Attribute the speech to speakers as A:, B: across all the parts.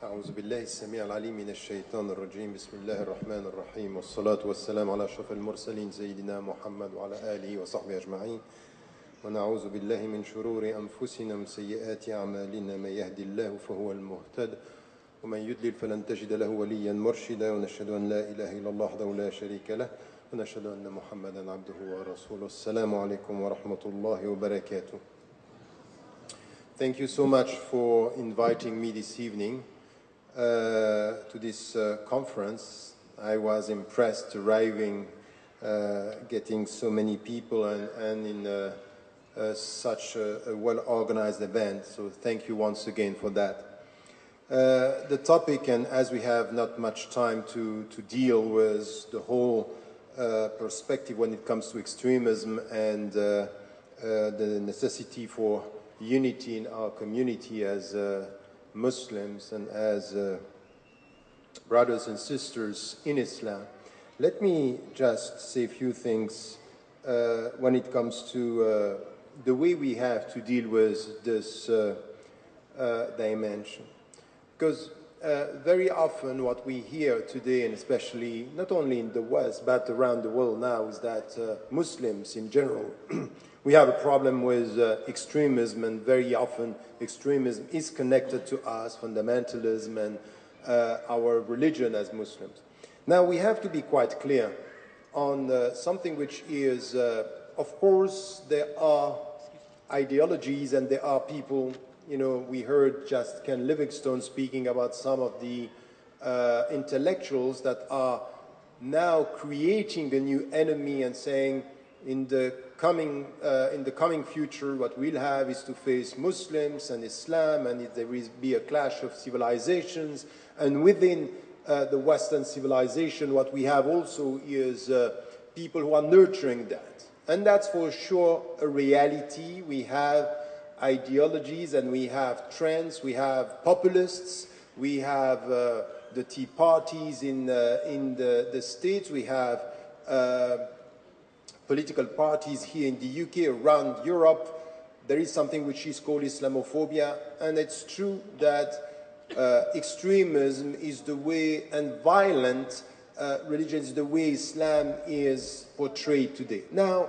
A: أعوذ بالله السميع العليم من الشيطان الرجيم بسم الله الرحمن الرحيم والصلاة والسلام على أشرف المرسلين سيدنا محمد وعلى آله وصحبه أجمعين ونعوذ بالله من شرور أنفسنا ومن سيئات أعمالنا من يهدي الله فهو المهتد ومن يضلل فلن تجد له وليا مرشدا ونشهد أن لا إله إلا الله وحده لا شريك له ونشهد أن محمدا عبده ورسوله السلام عليكم ورحمة الله وبركاته. Thank you so much for inviting me this evening to this conference. I was impressed arriving, getting so many people and in such a well-organized event. So thank you once again for that. The topic, and as we have not much time to deal with the whole perspective when it comes to extremism and the necessity for unity in our community as Muslims and as brothers and sisters in Islam. Let me just say a few things when it comes to the way we have to deal with this dimension. Because very often what we hear today, and especially not only in the West but around the world now, is that Muslims in general we have a problem with extremism, and very often extremism is connected to us, fundamentalism, and our religion as Muslims. Now, we have to be quite clear on something which is, of course, there are ideologies and there are people, you know, we heard just Ken Livingstone speaking about some of the intellectuals that are now creating a new enemy and saying, in the coming future, what we'll have is to face Muslims and Islam, and there will be a clash of civilizations. And within the Western civilization, what we have also is people who are nurturing that. And that's for sure a reality. We have ideologies and we have trends. We have populists. We have the Tea Parties in the States. We have political parties here in the UK, around Europe. There is something which is called Islamophobia, and it's true that extremism is the way, and violent religion is the way Islam is portrayed today. Now,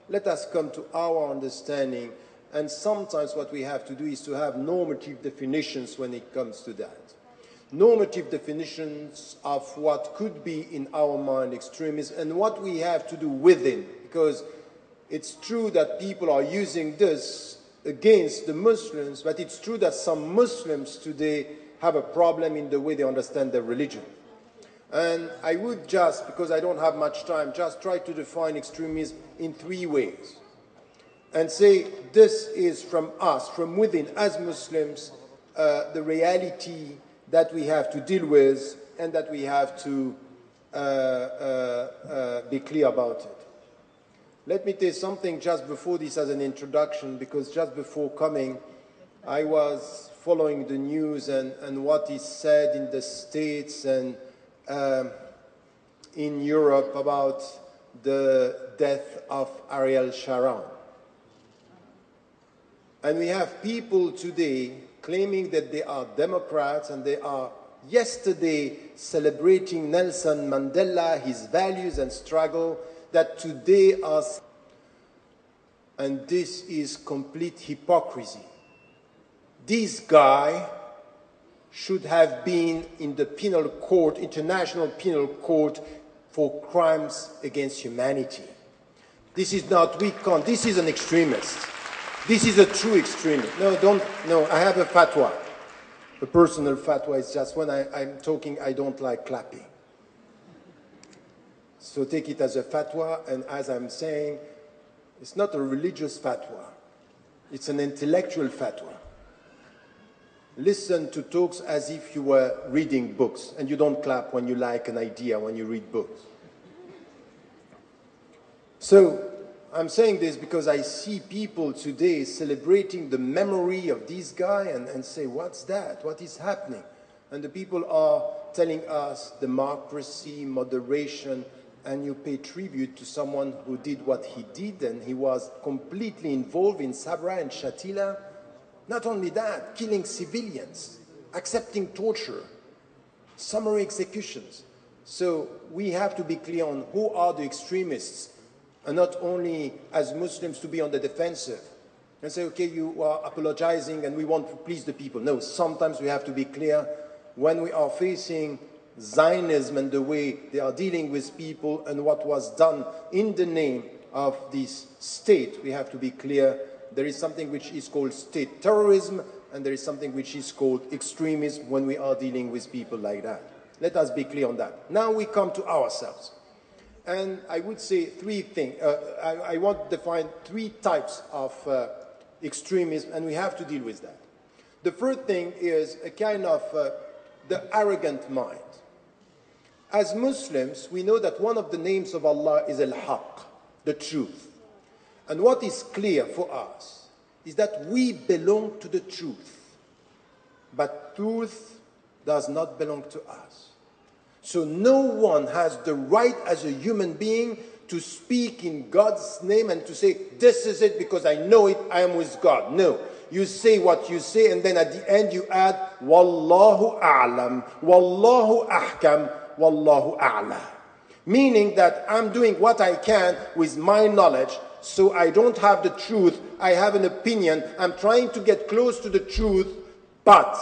A: let us come to our understanding, and sometimes what we have to do is to have normative definitions when it comes to that. Normative definitions of what could be in our mind extremism and what we have to do within, because it's true that people are using this against the Muslims, but it's true that some Muslims today have a problem in the way they understand their religion. And I would just, because I don't have much time, just try to define extremism in three ways and say this is from us, from within as Muslims, the reality that we have to deal with and that we have to be clear about it. Let me tell you something just before this as an introduction, because just before coming, I was following the news and what is said in the States and in Europe about the death of Ariel Sharon. And we have people today claiming that they are Democrats, and they are yesterday celebrating Nelson Mandela, his values and struggle, that today are, and this is complete hypocrisy. This guy should have been in the penal court, international penal court, for crimes against humanity. This is not, we can't, this is an extremist. This is a true extremist. No, I have a fatwa. A personal fatwa is just when I'm talking, I don't like clapping. So take it as a fatwa, and as I'm saying, it's not a religious fatwa. It's an intellectual fatwa. Listen to talks as if you were reading books, and you don't clap when you like an idea, when you read books. So, I'm saying this because I see people today celebrating the memory of this guy and say, what's that? What is happening? And the people are telling us democracy, moderation, and you pay tribute to someone who did what he did, and he was completely involved in Sabra and Shatila. Not only that, killing civilians. accepting torture, summary executions. So we have to be clear on who are the extremists, and not only as Muslims to be on the defensive and say, okay, you are apologizing and we want to please the people. No, sometimes we have to be clear when we are facing Zionism and the way they are dealing with people and what was done in the name of this state. We have to be clear. There is something which is called state terrorism, and there is something which is called extremism when we are dealing with people like that. Let us be clear on that. Now we come to ourselves. And I would say three things. I want to define three types of extremism, and we have to deal with that. The first thing is a kind of the arrogant mind. As Muslims, we know that one of the names of Allah is Al-Haq, the truth. And what is clear for us is that we belong to the truth. But truth does not belong to us. So no one has the right as a human being to speak in God's name and to say, this is it because I know it, I am with God. No. You say what you say, and then at the end you add, Wallahu a'lam, Wallahu ahkam, Wallahu a'la. Meaning that I'm doing what I can with my knowledge, so I don't have the truth, I have an opinion, I'm trying to get close to the truth, but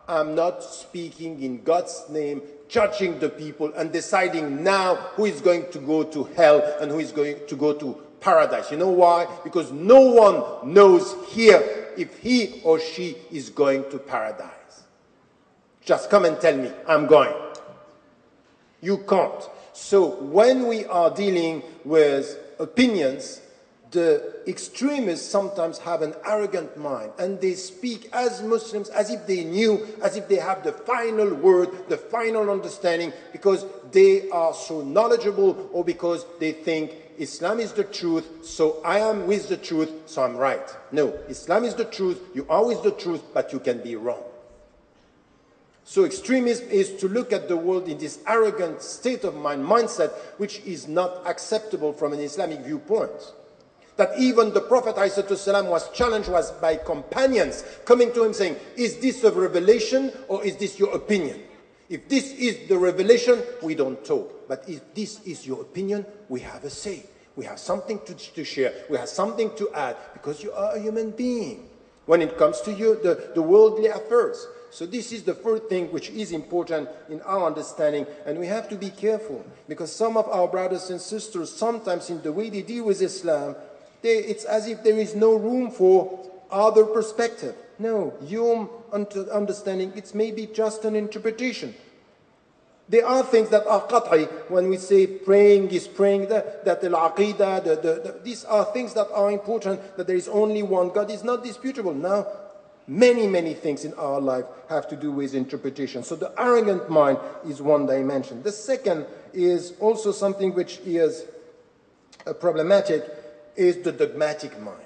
A: I'm not speaking in God's name, judging the people and deciding now who is going to go to hell and who is going to go to paradise. You know why? Because no one knows here if he or she is going to paradise. Just come and tell me, I'm going. You can't. So when we are dealing with opinions, the extremists sometimes have an arrogant mind, and they speak as Muslims as if they knew, as if they have the final word, the final understanding, because they are so knowledgeable or because they think Islam is the truth, so I am with the truth, so I'm right. No, Islam is the truth, you are with the truth, but you can be wrong. So extremism is to look at the world in this arrogant state of mind, mindset, which is not acceptable from an Islamic viewpoint. That even the Prophet ﷺ was challenged by companions coming to him saying, is this a revelation or is this your opinion? If this is the revelation, we don't talk. But if this is your opinion, we have a say. We have something to share. We have something to add because you are a human being when it comes to you, the worldly affairs. So this is the first thing which is important in our understanding, and we have to be careful because some of our brothers and sisters, sometimes in the way they deal with Islam, it's as if there is no room for other perspective. No, your understanding, it's maybe just an interpretation. There are things that are qat'i, when we say praying is praying, that al-aqidah, these are things that are important, that there is only one God is not disputable. Now, many things in our life have to do with interpretation. So the arrogant mind is one dimension. The second is also something which is problematic, is the dogmatic mind.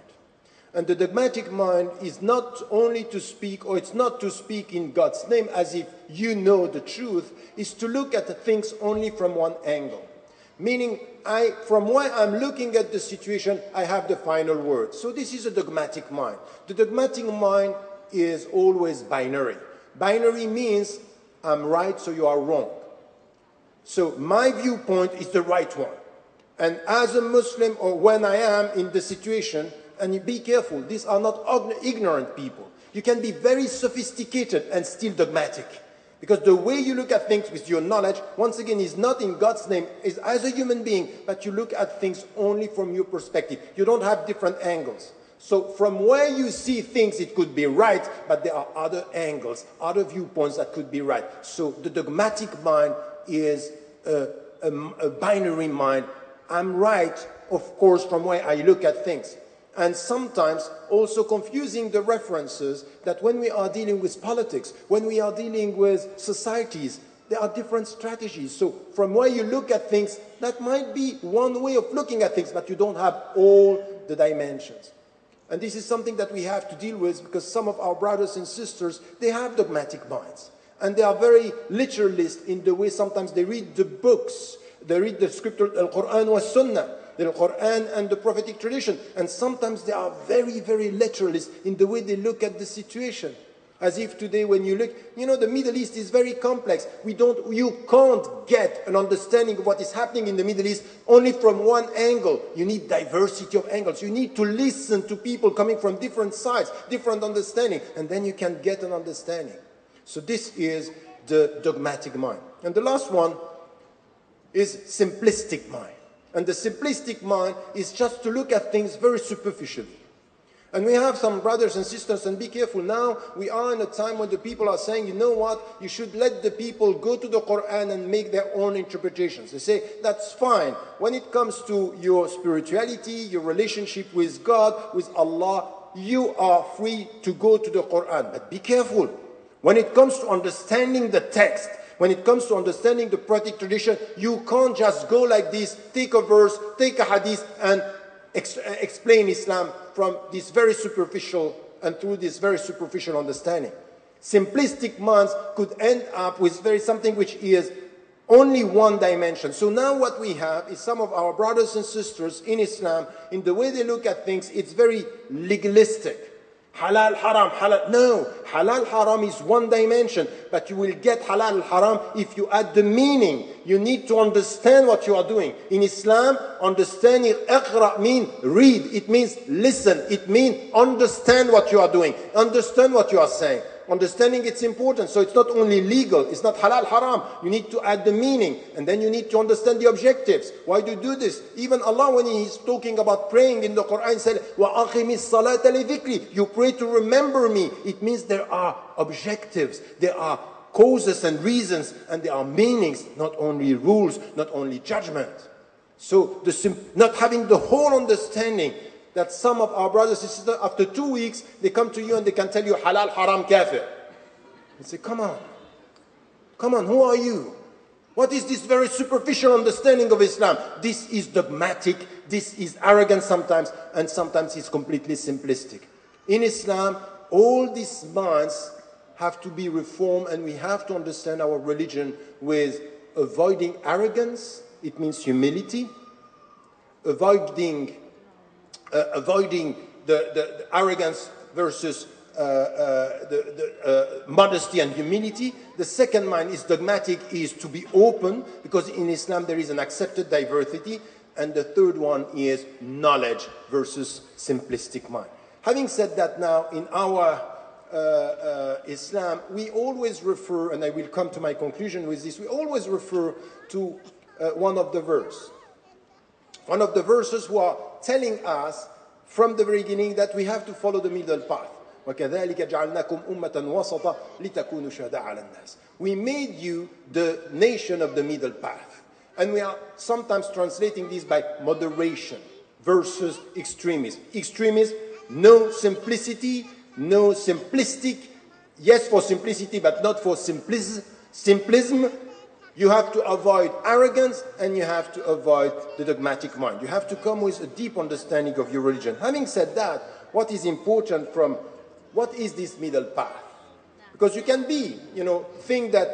A: And the dogmatic mind is not only to speak, or it's not to speak in God's name as if you know the truth, is to look at the things only from one angle. Meaning, from where I'm looking at the situation, I have the final word. So this is a dogmatic mind. The dogmatic mind is always binary. Binary means I'm right, so you are wrong. So my viewpoint is the right one. And as a Muslim, or when I am in the situation, and you be careful, these are not ignorant people. You can be very sophisticated and still dogmatic. Because the way you look at things with your knowledge, once again, is not in God's name, is as a human being, but you look at things only from your perspective. You don't have different angles. So from where you see things, it could be right, but there are other angles, other viewpoints that could be right. So the dogmatic mind is a binary mind. I'm right, of course, from where I look at things. And sometimes also confusing the references that when we are dealing with politics, when we are dealing with societies, there are different strategies. So from where you look at things, that might be one way of looking at things, but you don't have all the dimensions. And this is something that we have to deal with because some of our brothers and sisters, they have dogmatic minds. And they are very literalist in the way sometimes they read the books, they read the scripture, Al-Quran wa Sunnah, the Quran and the prophetic tradition. And sometimes they are very literalist in the way they look at the situation. As if today when you look, you know, the Middle East is very complex. You can't get an understanding of what is happening in the Middle East only from one angle. You need diversity of angles. You need to listen to people coming from different sides, different understanding, and then you can get an understanding. So this is the dogmatic mind. And the last one is simplistic mind. And the simplistic mind is just to look at things very superficially. And we have some brothers and sisters, and be careful now, we are in a time when the people are saying, you know what, you should let the people go to the Quran and make their own interpretations. They say, that's fine. When it comes to your spirituality, your relationship with God, with Allah, you are free to go to the Quran. But be careful. When it comes to understanding the text, when it comes to understanding the prophetic tradition, you can't just go like this, take a verse, take a hadith, and explain Islam from this very superficial and through this very superficial understanding. Simplistic minds could end up with something which is only one dimension. So now what we have is some of our brothers and sisters in Islam, in the way they look at things, it's very legalistic. Halal, haram, halal. No, halal, haram is one dimension, but you will get halal, haram if you add the meaning. You need to understand what you are doing. In Islam, understanding, iqra means read. It means listen. It means understand what you are doing. Understand what you are saying. Understanding it's important. So it's not only legal. It's not halal, haram. You need to add the meaning. And then you need to understand the objectives. Why do you do this? Even Allah, when He is talking about praying in the Quran, said, وَأَقِمِ الصَّلَاةَ لِذِكْرِ. You pray to remember me. It means there are objectives. There are causes and reasons. And there are meanings. Not only rules. Not only judgment. So not having the whole understanding that some of our brothers and sisters, after 2 weeks, they come to you and they can tell you halal, haram, kafir. You say, come on, who are you? What is this very superficial understanding of Islam? This is dogmatic, this is arrogant sometimes, and sometimes it's completely simplistic. In Islam, all these minds have to be reformed, and we have to understand our religion with avoiding arrogance. It means humility, avoiding the arrogance versus modesty and humility. The second mind is dogmatic, is to be open, because in Islam there is an accepted diversity. And the third one is knowledge versus simplistic mind. Having said that, now in our Islam, we always refer, and I will come to my conclusion with this, we always refer to one of the verses. One of the verses who are telling us from the very beginning that we have to follow the middle path. وَكَذَلِكَ جَعَلْنَاكُمْ أُمَّةً وَسَطًا لِتَكُونُوا شُهَدَاءَ عَلَى النَّاسِ. We made you the nation of the middle path. And we are sometimes translating this by moderation versus extremism. Extremism, no simplicity, no simplistic. Yes for simplicity, but not for simplism. You have to avoid arrogance, and you have to avoid the dogmatic mind. You have to come with a deep understanding of your religion. Having said that, what is important from what is this middle path? Because you can think that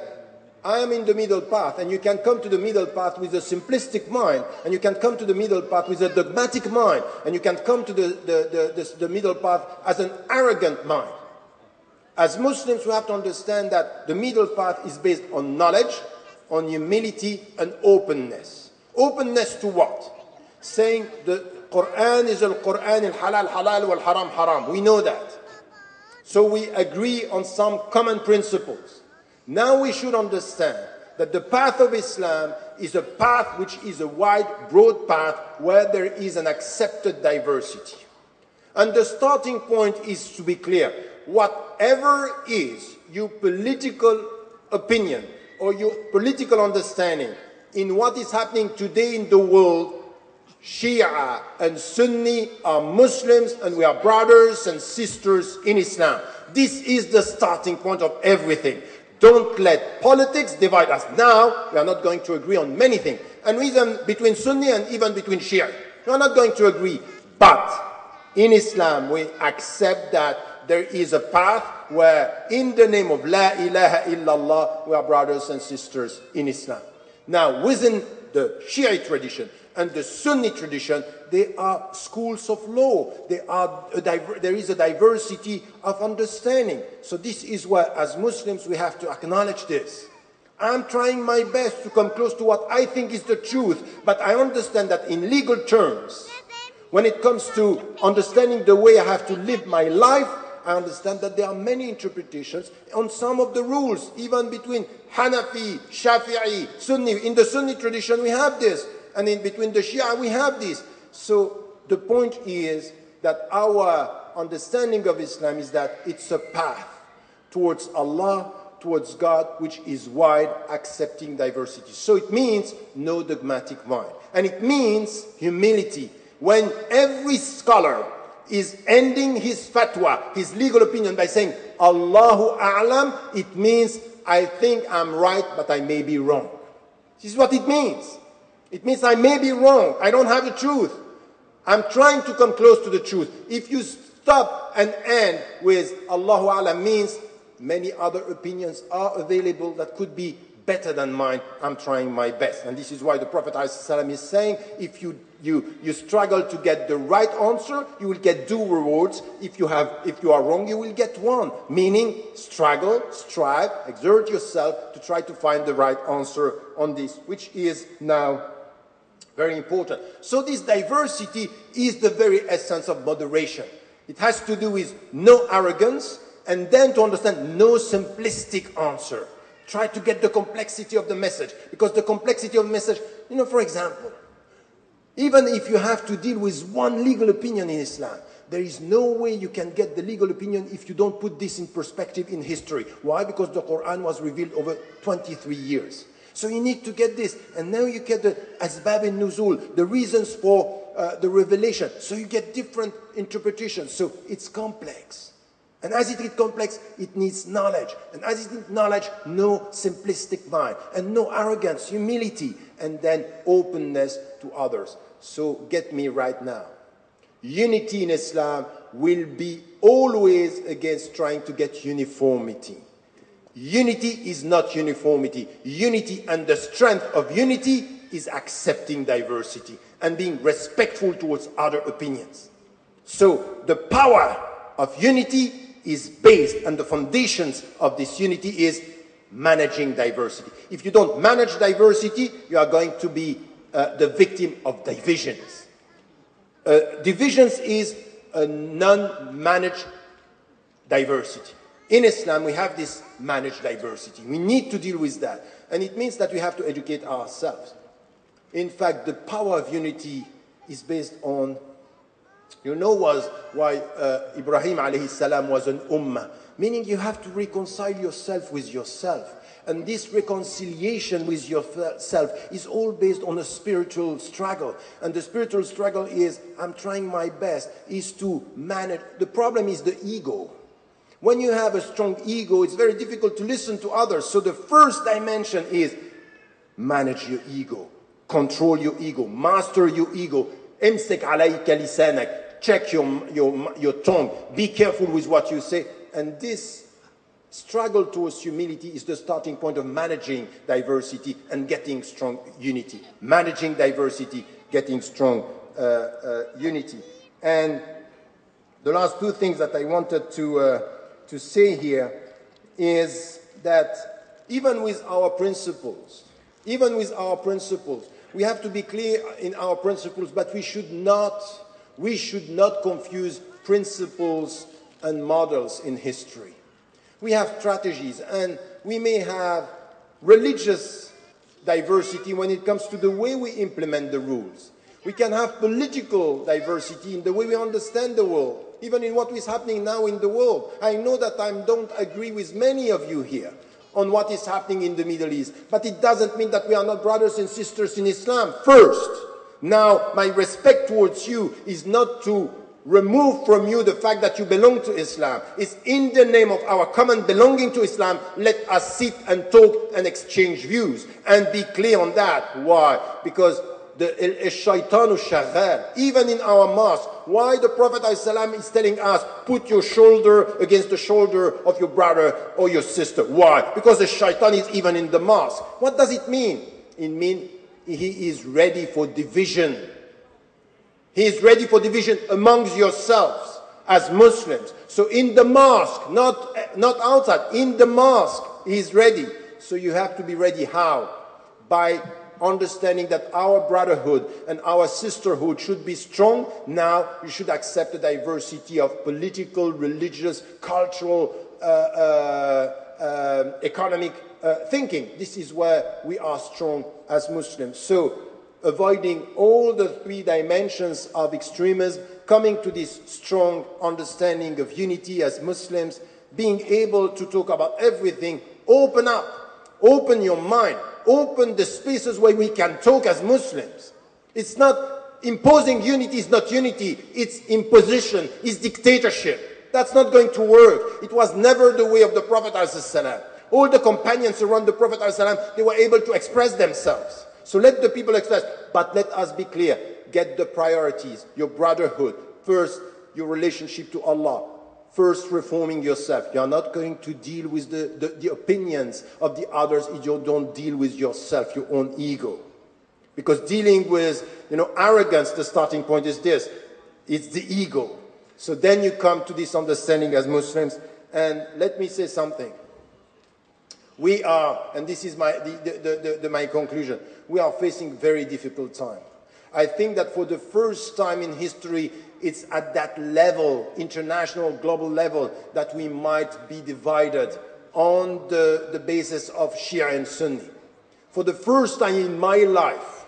A: I am in the middle path, and you can come to the middle path with a simplistic mind, and you can come to the middle path with a dogmatic mind, and you can come to the middle path as an arrogant mind. As Muslims, we have to understand that the middle path is based on knowledge, on humility and openness. Openness to what? Saying the Quran is al-Quran, al-halal halal, wal-haram haram. We know that. So we agree on some common principles. Now we should understand that the path of Islam is a path which is a wide, broad path where there is an accepted diversity. And the starting point is to be clear. Whatever is your political opinion, or your political understanding in what is happening today in the world, Shia and Sunni are Muslims, and we are brothers and sisters in Islam. This is the starting point of everything. Don't let politics divide us. Now, we are not going to agree on many things. And even between Sunni and even between Shia, we are not going to agree. But in Islam, we accept that there is a path where in the name of La ilaha illallah, we are brothers and sisters in Islam. Now, within the Shiite tradition and the Sunni tradition, they are schools of law. There is a diversity of understanding. So this is why, as Muslims, we have to acknowledge this. I'm trying my best to come close to what I think is the truth, but I understand that in legal terms, when it comes to understanding the way I have to live my life, I understand that there are many interpretations on some of the rules, even between Hanafi, Shafi'i, Sunni. In the Sunni tradition, we have this. And in between the Shia, we have this. So the point is that our understanding of Islam is that it's a path towards Allah, towards God, which is wide, accepting diversity. So it means no dogmatic mind. And it means humility. When every scholar is ending his fatwa, his legal opinion, by saying, Allahu A'lam, it means, I think I'm right, but I may be wrong. This is what it means. It means I may be wrong. I don't have the truth. I'm trying to come close to the truth. If you stop and end with Allahu A'lam, means many other opinions are available that could be better than mine. I'm trying my best. And this is why the Prophet ﷺ is saying, if you struggle to get the right answer, you will get 2 rewards. If you are wrong, you will get 1. Meaning, struggle, strive, exert yourself to try to find the right answer on this, which is now very important. So this diversity is the very essence of moderation. It has to do with no arrogance, and then to understand no simplistic answer. Try to get the complexity of the message, because the complexity of the message, for example, even if you have to deal with one legal opinion in Islam, there is no way you can get the legal opinion if you don't put this in perspective in history. Why? Because the Quran was revealed over 23 years. So you need to get this. And now you get the asbab al-nuzul, the reasons for the revelation. So you get different interpretations. So it's complex. And as it is complex, it needs knowledge. And as it needs knowledge, no simplistic mind. And no arrogance, humility, and then openness to others. So get me right now. Unity in Islam will be always against trying to get uniformity. Unity is not uniformity. Unity, and the strength of unity is accepting diversity and being respectful towards other opinions. So the power of unity is based, and the foundations of this unity is managing diversity. If you don't manage diversity, you are going to be the victim of divisions. Divisions is a non-managed diversity. In Islam, we have this managed diversity. We need to deal with that. And it means that we have to educate ourselves. In fact, the power of unity is based on, why Ibrahim alayhi salam was an ummah. Meaning you have to reconcile yourself with yourself. And this reconciliation with yourself is all based on a spiritual struggle. And the spiritual struggle is, I'm trying my best, is to manage. The problem is the ego. When you have a strong ego, it's very difficult to listen to others. So the first dimension is manage your ego, control your ego, master your ego. Imsik alayka lisanak, check your tongue, be careful with what you say. And this struggle towards humility is the starting point of managing diversity and getting strong unity. Managing diversity, getting strong unity. And the last 2 things that I wanted to say here is that even with our principles, we have to be clear in our principles, but we should not confuse principles and models in history. We have strategies, and we may have religious diversity when it comes to the way we implement the rules. We can have political diversity in the way we understand the world, even in what is happening now in the world. I know that I don't agree with many of you here on what is happening in the Middle East, but it doesn't mean that we are not brothers and sisters in Islam first. Now, my respect towards you is not to remove from you the fact that you belong to Islam. It's in the name of our common belonging to Islam, let us sit and talk and exchange views and be clear on that. Why? Because the shaitanu shaghal, even in our mosque. Why the Prophet ﷺ is telling us, put your shoulder against the shoulder of your brother or your sister. Why? Because the shaitan is even in the mosque. What does it mean? It he is ready for division. He is ready for division amongst yourselves as Muslims. So in the mosque, not outside, in the mosque, he is ready. So you have to be ready. How? By understanding that our brotherhood and our sisterhood should be strong. Now you should accept the diversity of political, religious, cultural, economic thinking. This is where we are strong as Muslims. So avoiding all the three dimensions of extremism, coming to this strong understanding of unity as Muslims, being able to talk about everything, open up, open your mind, open the spaces where we can talk as Muslims. It's not imposing unity, is not unity, it's imposition, it's dictatorship. That's not going to work. It was never the way of the Prophet ﷺ. All the companions around the Prophet ﷺ, they were able to express themselves. So let the people express, but let us be clear. Get the priorities, your brotherhood. First, your relationship to Allah. First, reforming yourself. You are not going to deal with the opinions of the others if you don't deal with yourself, your own ego. Because dealing with, arrogance, the starting point is this. It's the ego. So then you come to this understanding as Muslims. And let me say something. We are, and this is my conclusion, we are facing very difficult time. I think that for the first time in history, it's at that level, international, global level, that we might be divided on the basis of Shia and Sunni. For the first time in my life,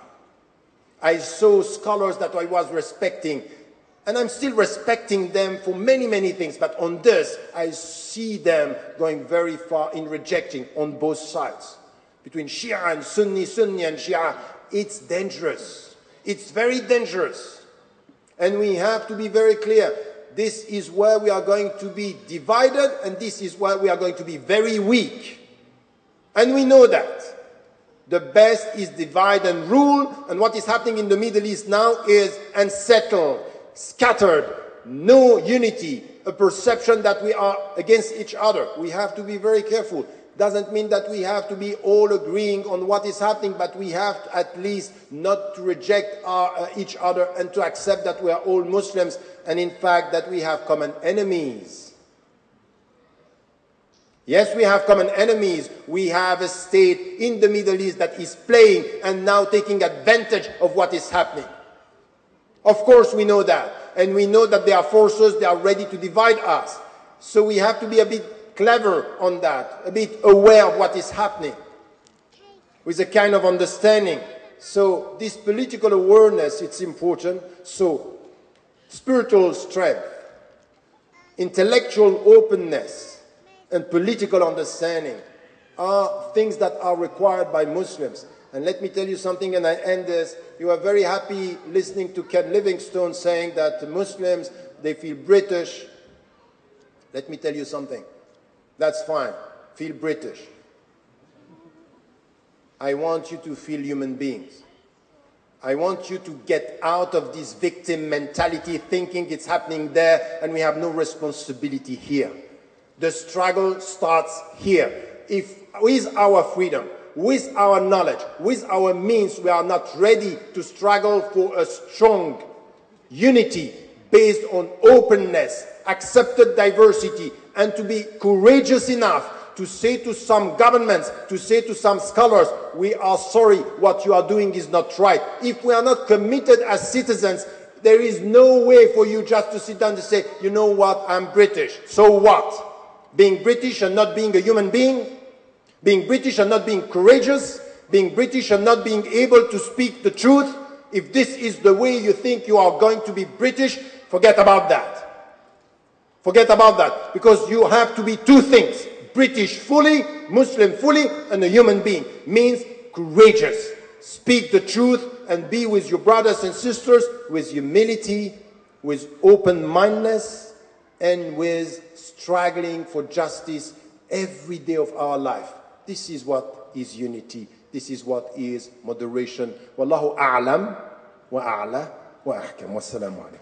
A: I saw scholars that I was respecting, and I'm still respecting them for many, many things, but on this, I see them going very far in rejecting on both sides. Between Shia and Sunni, Sunni and Shia, it's dangerous. It's very dangerous. And we have to be very clear. This is where we are going to be divided, and this is where we are going to be very weak. And we know that. The best is divide and rule, and what is happening in the Middle East now is unsettled, scattered, no unity, a perception that we are against each other. We have to be very careful. Doesn't mean that we have to be all agreeing on what is happening, but we have to at least not to reject each other and to accept that we are all Muslims and in fact that we have common enemies. Yes, we have common enemies. We have a state in the Middle East that is playing and now taking advantage of what is happening. Of course we know that. And we know that there are forces that are ready to divide us. So we have to be a bit clever on that, a bit aware of what is happening, with a kind of understanding. So this political awareness, it's important. So spiritual strength, intellectual openness, and political understanding are things that are required by Muslims. And let me tell you something, and I end this. You are very happy listening to Ken Livingstone saying that Muslims, they feel British. Let me tell you something. That's fine. Feel British. I want you to feel human beings. I want you to get out of this victim mentality, thinking it's happening there and we have no responsibility here. The struggle starts here. If with our freedom, with our knowledge, with our means, we are not ready to struggle for a strong unity based on openness, accepted diversity, and to be courageous enough to say to some governments, to say to some scholars, we are sorry, what you are doing is not right. If we are not committed as citizens, there is no way for you just to sit down and say, you know what, I'm British. So what? Being British and not being a human being? Being British and not being courageous, being British and not being able to speak the truth, if this is the way you think you are going to be British, forget about that. Forget about that, because you have to be two things. British fully, Muslim fully, and a human being. Means courageous. Speak the truth and be with your brothers and sisters with humility, with open-mindedness, and with struggling for justice every day of our life. This is what is unity. This is what is moderation. Wallahu a'lam wa a'la wa ahkam. Wassalamu alaikum.